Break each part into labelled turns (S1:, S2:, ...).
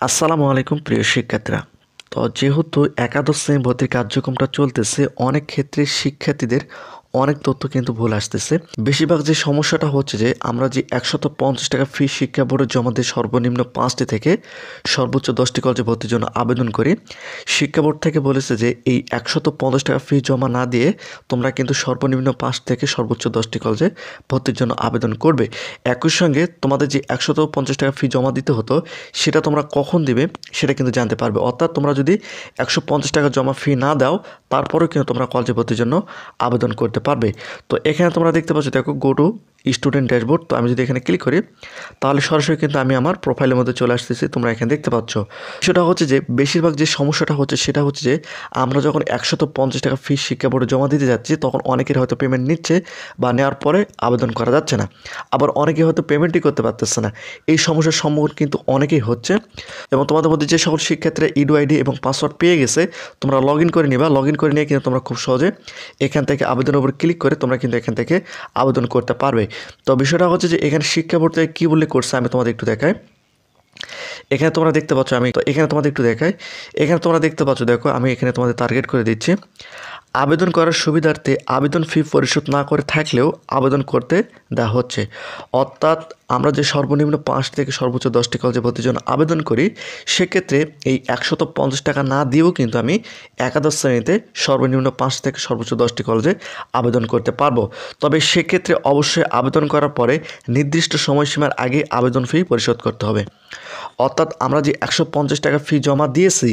S1: আসসালামু আলাইকুম প্রিয় শিক্ষার্থীরা। তো যেহেতু একাদশ শ্রেণী ভর্তির কার্যক্রমটা চলতেছে, অনেক ক্ষেত্রে শিক্ষার্থীদের অনেক তথ্য কিন্তু ভুল আসতেছে। বেশিরভাগ যে সমস্যাটা হচ্ছে যে আমরা যে 150 টাকা ফি শিক্ষা বোর্ডে জমা দিয়ে সর্বনিম্ন 5টি থেকে সর্বোচ্চ 10টি কলেজে ভর্তির জন্য আবেদন করি। শিক্ষা বোর্ড থেকে বলেছে যে এই 150 টাকা ফি জমা না দিয়ে তোমরা কিন্তু সর্বনিম্ন 5 থেকে সর্বোচ্চ 10টি কলেজে ভর্তির জন্য আবেদন করবে। একই সঙ্গে তোমাদের যে 150 টাকা ফি জমা দিতে হতো সেটা তোমরা কখন দিবে সেটা কিন্তু জানতে পারবে। অর্থাৎ তোমরা যদি 150 টাকা জমা ফি না দাও তারপরেও কিন্তু তোমরা কলেজে ভর্তির জন্য আবেদন করতে পারবে। তো এখানে তোমরা দেখতে পাচ্ছ, দেখো গো টু স্টুডেন্ট ড্যাশবোর্ড। তো আমি যদি এখানে ক্লিক করি তাহলে সরাসরি কিন্তু আমি আমার প্রোফাইলের মধ্যে চলে আসতেছি। তোমরা এখানে দেখতে পাচ্ছ সেটা হচ্ছে যে বেশিরভাগ যে সমস্যাটা হচ্ছে সেটা হচ্ছে যে আমরা যখন 150 টাকা ফি শিক্ষা বোর্ডে জমা দিতে যাচ্ছি তখন অনেকের হয়তো পেমেন্ট নিচ্ছে বা নেওয়ার পরে আবেদন করা যাচ্ছে না, আবার অনেকে হয়তো পেমেন্টই করতে পারতেছে না। এই সমস্যার সম্মুখীন কিন্তু অনেকেই হচ্ছে এবং তোমাদের মধ্যে যে সকল শিক্ষার্থীরা ইডু আইডি এবং পাসওয়ার্ড পেয়ে গেছে তোমরা লগ ইন করে নিবা। লগ ইন করে নিয়ে কিন্তু তোমরা খুব সহজে এখান থেকে আবেদনের উপর ক্লিক করে তোমরা কিন্তু এখান থেকে আবেদন করতে পারবে। তো বিষয়টা হচ্ছে যে এখানে শিক্ষা বোর্ড থেকে কী উল্লেখ করছে আমি তোমাদের একটু দেখাই। এখানে তোমরা দেখতে পাচ্ছ, আমি তো এখানে তোমাদের একটু দেখাই। এখানে তোমরা দেখতে পাচ্ছ, দেখো আমি এখানে তোমাদের টার্গেট করে দিচ্ছি। আবেদন করার সুবিধার্থে আবেদন ফি পরিশোধ না করে থাকলেও আবেদন করতে দেওয়া হচ্ছে। অর্থাৎ আমরা যে সর্বনিম্ন 5 থেকে সর্বোচ্চ 10টি কলেজে ভর্তির জন্য আবেদন করি সেক্ষেত্রে এই 150 টাকা না দিয়েও কিন্তু আমি একাদশ শ্রেণীতে সর্বনিম্ন 5 থেকে সর্বোচ্চ 10টি কলেজে আবেদন করতে পারবো। তবে সেক্ষেত্রে অবশ্যই আবেদন করার পরে নির্দিষ্ট সময়সীমার আগে আবেদন ফি পরিশোধ করতে হবে। অর্থাৎ আমরা যে 150 টাকা ফি জমা দিয়েছি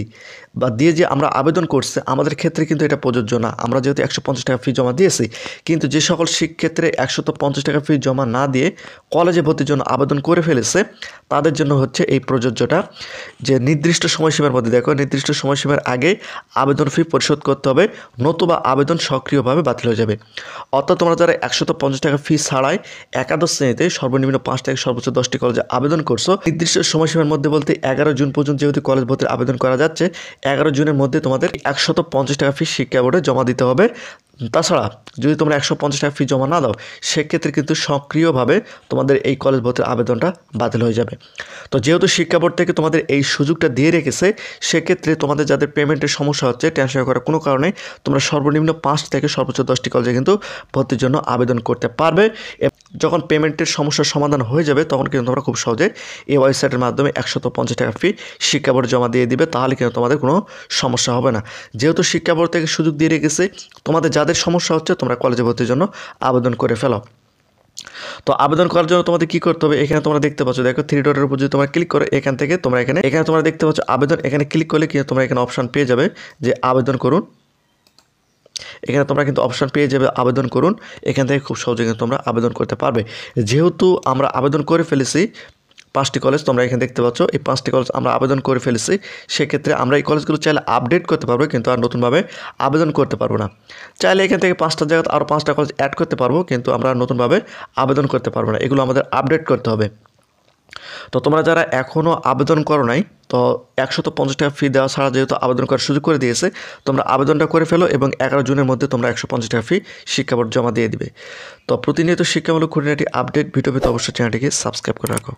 S1: বা দিয়ে যে আমরা আবেদন করছি আমাদের ক্ষেত্রে কিন্তু এটা প্রযোজ্য না। আমরা যেহেতু 150 টাকা ফি জমা দিয়েছি, কিন্তু যে সকল শিক্ষার্থীরা 150 টাকা ফি জমা না দিয়ে কলেজে ভর্তির জন্য আবেদন করে ফেলেছে তাদের জন্য হচ্ছে এই প্রযোজ্যটা, যে নির্দিষ্ট সময়সীমার মধ্যে, দেখো নির্দিষ্ট সময়সীমার আগে আবেদন ফি পরিশোধ করতে হবে, নতুবা আবেদন সক্রিয়ভাবে বাতিল হয়ে যাবে। অর্থাৎ তোমরা যারা 150 টাকা ফি ছাড়াই একাদশ শ্রেণীতে সর্বনিম্ন 5 থেকে সর্বোচ্চ 10টি কলেজে আবেদন করছো, নির্দিষ্ট সময়সীমার মধ্যে বলতে 11 জুন পর্যন্ত যেহেতু কলেজ ভর্তির আবেদন করা যাচ্ছে, 11 জুনের মধ্যে তোমাদের 150 টাকা ফি শিক্ষা বোর্ডে জমা দিতে হবে। তাছাড়া যদি তোমরা 150 টাকা ফি জমা না দাও সেক্ষেত্রে কিন্তু সক্রিয়ভাবে তোমাদের এই কলেজ ভর্তির আবেদনটা বাতিল হয়ে যাবে। তো যেহেতু শিক্ষা বোর্ড থেকে তোমাদের এই সুযোগটা দিয়ে রেখেছে সেক্ষেত্রে তোমাদের যাদের পেমেন্টের সমস্যা হচ্ছে টেনশন করার কোনো কারণে তোমরা সর্বনিম্ন 5 থেকে সর্বোচ্চ 10টি কলেজে কিন্তু ভর্তির জন্য আবেদন করতে পারবে। যখন পেমেন্টের সমস্যার সমাধান হয়ে যাবে তখন কিন্তু তোমরা খুব সহজে এই ওয়েবসাইটের মাধ্যমে 150 টাকা ফি শিক্ষা বোর্ডে জমা দিয়ে দিবে, তাহলে কিন্তু তোমাদের কোনো সমস্যা হবে না। যেহেতু শিক্ষা বোর্ড থেকে সুযোগ দিয়ে রেখেছে, তোমাদের যাদের সমস্যা হচ্ছে তোমরা কলেজে ভর্তির জন্য আবেদন করে ফেলো। তো আবেদন করার জন্য তোমাদের কী করতে হবে, এখানে তোমরা দেখতে পাচ্ছ, দেখো 3 ডটের উপর যদি তোমরা ক্লিক করো এখান থেকে তোমরা এখানে তোমরা দেখতে পাচ্ছ আবেদন, এখানে ক্লিক করলে কিন্তু তোমরা এখানে অপশান পেয়ে যাবে যে আবেদন করুন। এখানে তোমরা কিন্তু অপশান পেয়ে যাবে আবেদন করুন। এখান থেকে খুব সহজে কিন্তু তোমরা আবেদন করতে পারবে। যেহেতু আমরা আবেদন করে ফেলেছি 5টি কলেজ, তোমরা এখানে দেখতে পাচ্ছ এই 5টি কলেজ আমরা আবেদন করে ফেলেছি, সেক্ষেত্রে আমরা এই কলেজগুলো চাইলে আপডেট করতে পারবো কিন্তু আর নতুনভাবে আবেদন করতে পারবো না। চাইলে এখান থেকে 5টা জায়গায় আরও 5টা কলেজ অ্যাড করতে পারবো কিন্তু আমরা নতুনভাবে আবেদন করতে পারবো না, এগুলো আমাদের আপডেট করতে হবে। তো তোমরা যারা এখনও আবেদন করো নাই, তো 150 টাকা ফি দেওয়া ছাড়া যেহেতু আবেদন করার সুযোগ করে দিয়েছে, তোমরা আবেদনটা করে ফেলো এবং 11 জুনের মধ্যে তোমরা 150 টাকা ফি শিক্ষা বোর্ড জমা দিয়ে দিবে। তো প্রতিনিয়ত শিক্ষামূলক খুঁটিনাটি আপডেট ভিডিও পেতে অবশ্যই চ্যানেলটিকে সাবস্ক্রাইব করে রাখো।